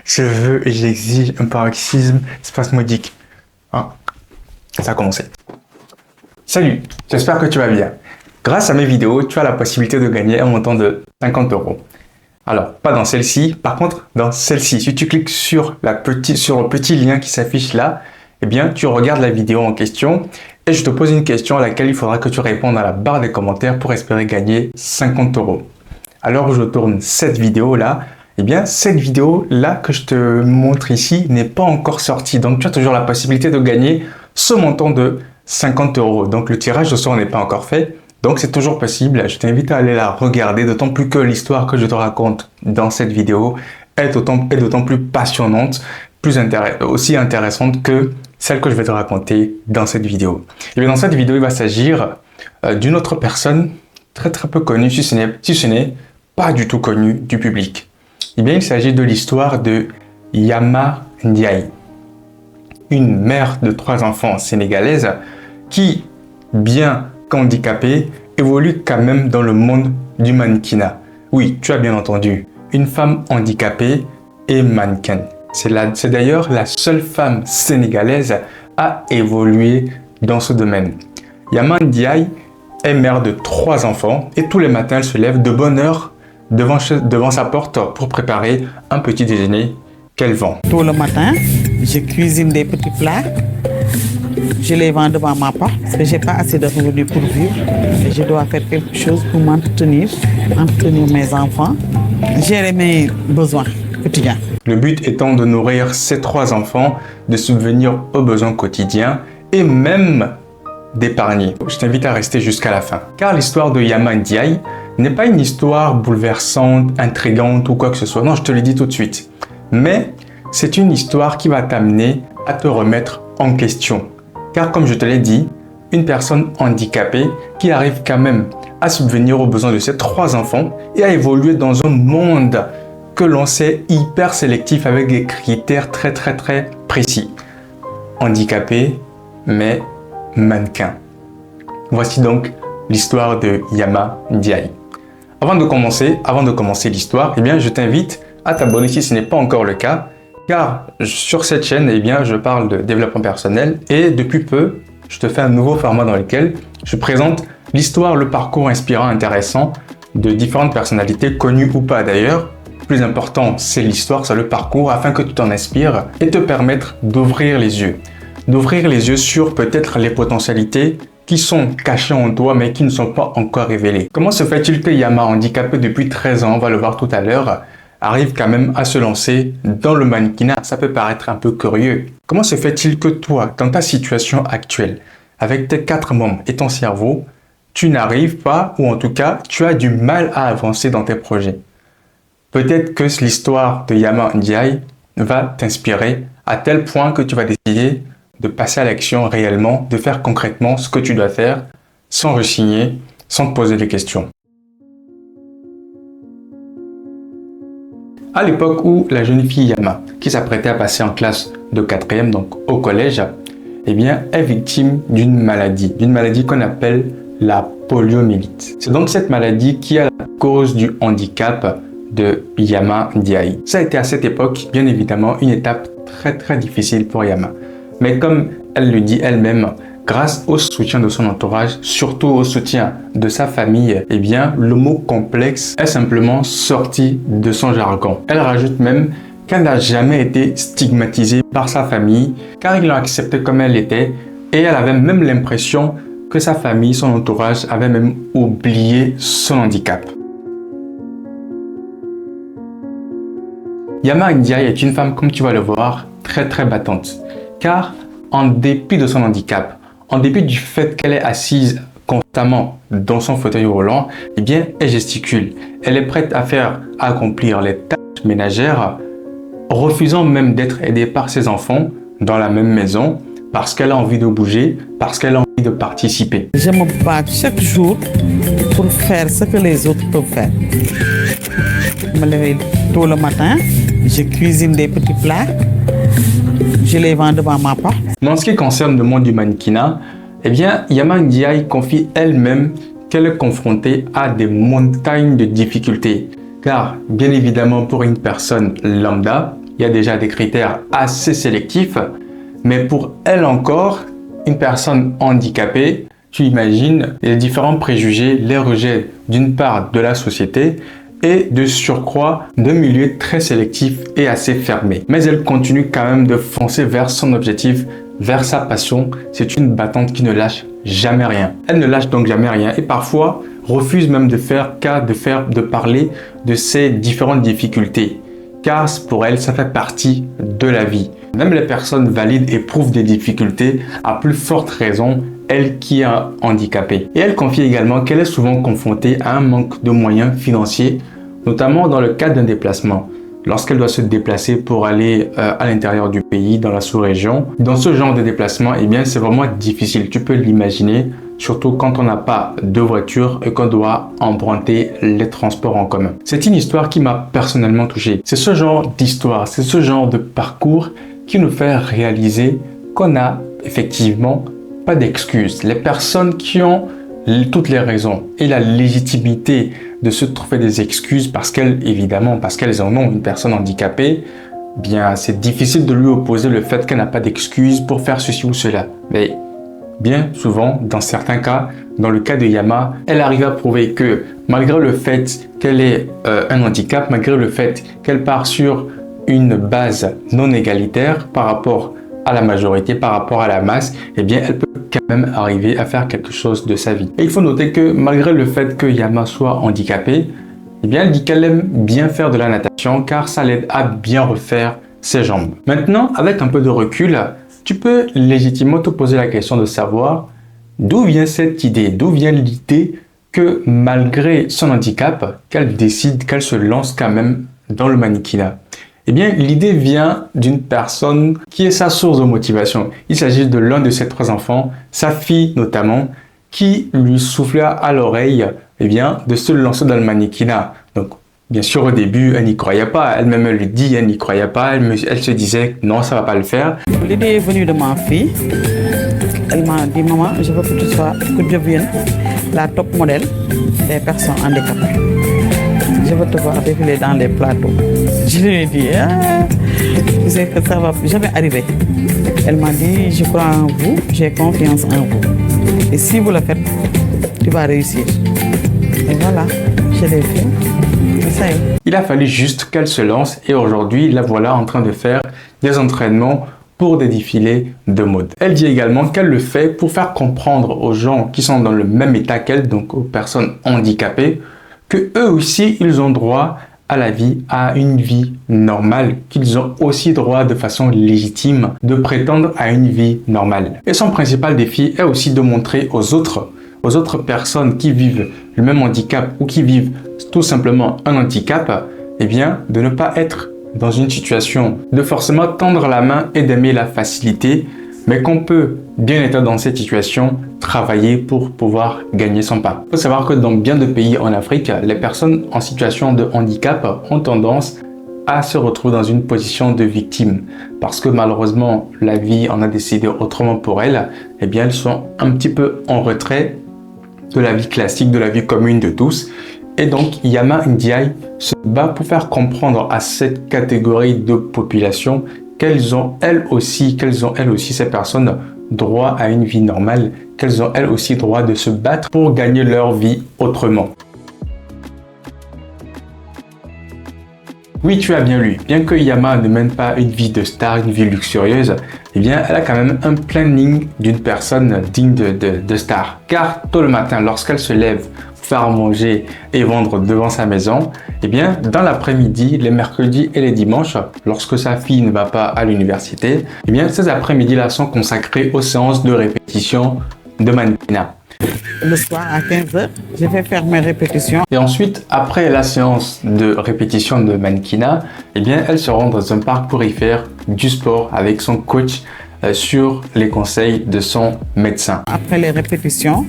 Je veux et j'exige un paroxysme spasmodique. Ah, ça a commencé. Salut, j'espère que tu vas bien. Grâce à mes vidéos, tu as la possibilité de gagner un montant de 50 euros. Alors, pas dans celle-ci, par contre, dans celle-ci. Si tu cliques sur le petit lien qui s'affiche là, eh bien, tu regardes la vidéo en question et je te pose une question à laquelle il faudra que tu répondes dans la barre des commentaires pour espérer gagner 50 euros. Alors, je tourne cette vidéo-là. Eh bien, cette vidéo-là que je te montre ici n'est pas encore sortie. Donc, tu as toujours la possibilité de gagner ce montant de 50 euros. Donc, le tirage au sort n'est pas encore fait. Donc, c'est toujours possible. Je t'invite à aller la regarder, d'autant plus que l'histoire que je te raconte dans cette vidéo est d'autant plus passionnante, aussi intéressante que celle que je vais te raconter dans cette vidéo. Et bien, dans cette vidéo, il va s'agir d'une autre personne très peu connue, si ce n'est pas du tout connue du public. Eh bien, il s'agit de l'histoire de Yama Ndiaye, une mère de 3 enfants sénégalaise qui, bien qu'handicapée, évolue quand même dans le monde du mannequinat. Oui, tu as bien entendu, une femme handicapée et mannequin. C'est d'ailleurs la seule femme sénégalaise à évoluer dans ce domaine. Yama Ndiaye est mère de 3 enfants et tous les matins, elle se lève de bonne heure devant sa porte pour préparer un petit déjeuner qu'elle vend. Tôt le matin, je cuisine des petits plats. Je les vends devant ma porte parce que je n'ai pas assez de revenus pour vivre. Et je dois faire quelque chose pour entretenir mes enfants, gérer mes besoins quotidiens. Le but étant de nourrir ces 3 enfants, de subvenir aux besoins quotidiens et même d'épargner. Je t'invite à rester jusqu'à la fin. Car l'histoire de Yama Ndiaye n'est pas une histoire bouleversante, intrigante ou quoi que ce soit. Non, je te le dis tout de suite. Mais c'est une histoire qui va t'amener à te remettre en question. Car comme je te l'ai dit, une personne handicapée qui arrive quand même à subvenir aux besoins de ses 3 enfants et à évoluer dans un monde que l'on sait hyper sélectif avec des critères très précis. Handicapé, mais mannequin. Voici donc l'histoire de Yama Ndiaye. Avant de commencer l'histoire, eh bien, je t'invite à t'abonner si ce n'est pas encore le cas, car sur cette chaîne, eh bien, je parle de développement personnel et depuis peu, je te fais un nouveau format dans lequel je présente l'histoire, le parcours inspirant, intéressant de différentes personnalités, connues ou pas d'ailleurs. Le plus important, c'est l'histoire, c'est le parcours, afin que tu t'en inspires et te permettre d'ouvrir les yeux. D'ouvrir les yeux sur peut-être les potentialités qui sont cachées en toi mais qui ne sont pas encore révélées. Comment se fait-il que Yama, handicapé depuis 13 ans, on va le voir tout à l'heure, arrive quand même à se lancer dans le mannequinat? Ça peut paraître un peu curieux. Comment se fait-il que toi, dans ta situation actuelle, avec tes 4 membres et ton cerveau, tu n'arrives pas, ou en tout cas, tu as du mal à avancer dans tes projets? Peut-être que l'histoire de Yama Ndiaye va t'inspirer à tel point que tu vas décider de passer à l'action réellement, de faire concrètement ce que tu dois faire, sans rechigner, sans te poser des questions. À l'époque où la jeune fille Yama, qui s'apprêtait à passer en classe de 4e, donc au collège, eh bien, est victime d'une maladie qu'on appelle la poliomyélite. C'est donc cette maladie qui est la cause du handicap de Yama Ndiaye. Ça a été à cette époque, bien évidemment, une étape très difficile pour Yama. Mais comme elle le dit elle-même, grâce au soutien de son entourage, surtout au soutien de sa famille, eh bien, le mot complexe est simplement sorti de son jargon. Elle rajoute même qu'elle n'a jamais été stigmatisée par sa famille, car ils l'ont acceptée comme elle était, et elle avait même l'impression que sa famille, son entourage, avait même oublié son handicap. Yama Ndiaye est une femme, comme tu vas le voir, très battante. Car en dépit de son handicap, en dépit du fait qu'elle est assise constamment dans son fauteuil roulant, eh bien, elle gesticule. Elle est prête à accomplir les tâches ménagères, refusant même d'être aidée par ses enfants dans la même maison, parce qu'elle a envie de bouger, parce qu'elle a envie de participer. Je me bats chaque jour pour faire ce que les autres peuvent faire. Je me lève tôt le matin, je cuisine des petits plats. Je les vends devant ma porte. En ce qui concerne le monde du mannequinat, eh bien, Yama Ndiaye confie elle-même qu'elle est confrontée à des montagnes de difficultés. Car, bien évidemment, pour une personne lambda, il y a déjà des critères assez sélectifs. Mais pour elle encore, une personne handicapée, tu imagines les différents préjugés, les rejets d'une part de la société et de surcroît d'un milieu très sélectif et assez fermé. Mais elle continue quand même de foncer vers son objectif, vers sa passion. C'est une battante qui ne lâche jamais rien. Elle ne lâche donc jamais rien et parfois refuse même de faire cas, de parler de ses différentes difficultés. Car pour elle, ça fait partie de la vie. Même les personnes valides éprouvent des difficultés, à plus forte raison, elle qui est handicapée. Et elle confie également qu'elle est souvent confrontée à un manque de moyens financiers, notamment dans le cadre d'un déplacement. Lorsqu'elle doit se déplacer pour aller à l'intérieur du pays, dans la sous-région, dans ce genre de déplacement, eh bien, c'est vraiment difficile. Tu peux l'imaginer, surtout quand on n'a pas de voiture et qu'on doit emprunter les transports en commun. C'est une histoire qui m'a personnellement touché. C'est ce genre d'histoire, c'est ce genre de parcours qui nous fait réaliser qu'on n'a effectivement pas d'excuses. Les personnes qui ont toutes les raisons et la légitimité de se trouver des excuses parce qu'elles en ont, une personne handicapée, bien c'est difficile de lui opposer le fait qu'elle n'a pas d'excuses pour faire ceci ou cela. Mais bien souvent, dans certains cas, dans le cas de Yama, elle arrive à prouver que malgré le fait qu'elle ait un handicap, malgré le fait qu'elle part sur une base non égalitaire par rapport à la majorité, par rapport à la masse, eh bien, elle peut quand même arriver à faire quelque chose de sa vie. Et il faut noter que malgré le fait que Yama soit handicapée, eh bien, elle dit qu'elle aime bien faire de la natation car ça l'aide à bien refaire ses jambes. Maintenant, avec un peu de recul, tu peux légitimement te poser la question de savoir d'où vient cette idée, d'où vient l'idée que malgré son handicap, qu'elle décide, qu'elle se lance quand même dans le mannequinat. Eh bien, l'idée vient d'une personne qui est sa source de motivation. Il s'agit de l'un de ses 3 enfants, sa fille notamment, qui lui souffla à l'oreille eh bien, de se lancer dans le mannequinat. Donc, bien sûr, au début, elle n'y croyait pas. Elle-même, elle lui dit, elle n'y croyait pas. Elle se disait, non, ça ne va pas le faire. L'idée est venue de ma fille. Elle m'a dit, maman, je veux que tu deviennes la top modèle des personnes handicapées. Je veux te voir défiler dans les plateaux. Je lui ai dit, tu sais que ça va jamais arriver. Elle m'a dit, je crois en vous, j'ai confiance en vous. Et si vous le faites, tu vas réussir. Et voilà, je l'ai fait. Et ça y est. Il a fallu juste qu'elle se lance et aujourd'hui, la voilà en train de faire des entraînements pour des défilés de mode. Elle dit également qu'elle le fait pour faire comprendre aux gens qui sont dans le même état qu'elle, donc aux personnes handicapées, que eux aussi, ils ont droit à la vie, à une vie normale, qu'ils ont aussi droit de façon légitime de prétendre à une vie normale. Et son principal défi est aussi de montrer aux autres personnes qui vivent le même handicap ou qui vivent tout simplement un handicap, eh bien, de ne pas être dans une situation de forcément tendre la main et d'aimer la facilité, mais qu'on peut, bien étant dans cette situation, travailler pour pouvoir gagner son pain. Il faut savoir que dans bien de pays en Afrique, les personnes en situation de handicap ont tendance à se retrouver dans une position de victime. Parce que malheureusement, la vie en a décidé autrement pour elles, eh bien, elles sont un petit peu en retrait de la vie classique, de la vie commune de tous. Et donc, Yama Ndiaye se bat pour faire comprendre à cette catégorie de population qu'elles ont elles aussi, ces personnes, droit à une vie normale, qu'elles ont elles aussi droit de se battre pour gagner leur vie autrement. Oui, tu as bien lu. Bien que Yama ne mène pas une vie de star, une vie luxurieuse, eh bien, elle a quand même un planning d'une personne digne de star. Car tôt le matin, lorsqu'elle se lève pour faire à manger et vendre devant sa maison, eh bien, dans l'après-midi, les mercredis et les dimanches, lorsque sa fille ne va pas à l'université, eh bien, ces après-midi-là sont consacrés aux séances de répétition de mannequinat. Le soir à 15h, je vais faire mes répétitions. Et ensuite, après la séance de répétition de mannequinat, eh bien, elle se rend dans un parc pour y faire du sport avec son coach sur les conseils de son médecin. Après les répétitions,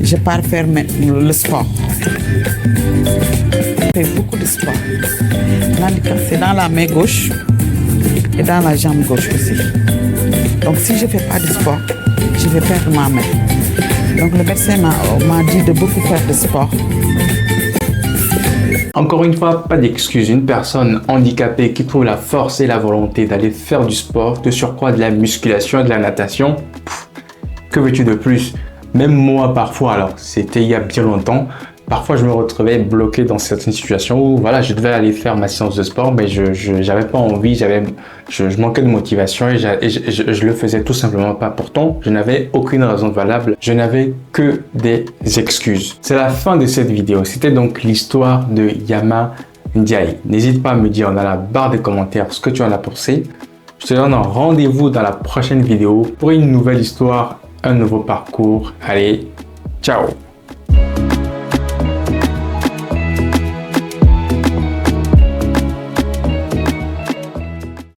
je pars faire le sport. Je fais beaucoup de sport. C'est dans la main gauche et dans la jambe gauche aussi. Donc si je ne fais pas de sport, je vais perdre ma main. Donc le médecin m'a dit de beaucoup faire de sport. Encore une fois, pas d'excuse. Une personne handicapée qui trouve la force et la volonté d'aller faire du sport, de surcroît de la musculation et de la natation, que veux-tu de plus? Même moi parfois, alors c'était il y a bien longtemps, parfois je me retrouvais bloqué dans certaines situations où voilà, je devais aller faire ma séance de sport, mais je n'avais pas envie, je manquais de motivation et je le faisais tout simplement pas. Pourtant, je n'avais aucune raison valable, je n'avais que des excuses. C'est la fin de cette vidéo. C'était donc l'histoire de Yama Ndiaye. N'hésite pas à me dire dans la barre des commentaires ce que tu en as pensé. Je te donne un rendez-vous dans la prochaine vidéo pour une nouvelle histoire, un nouveau parcours. Allez, ciao!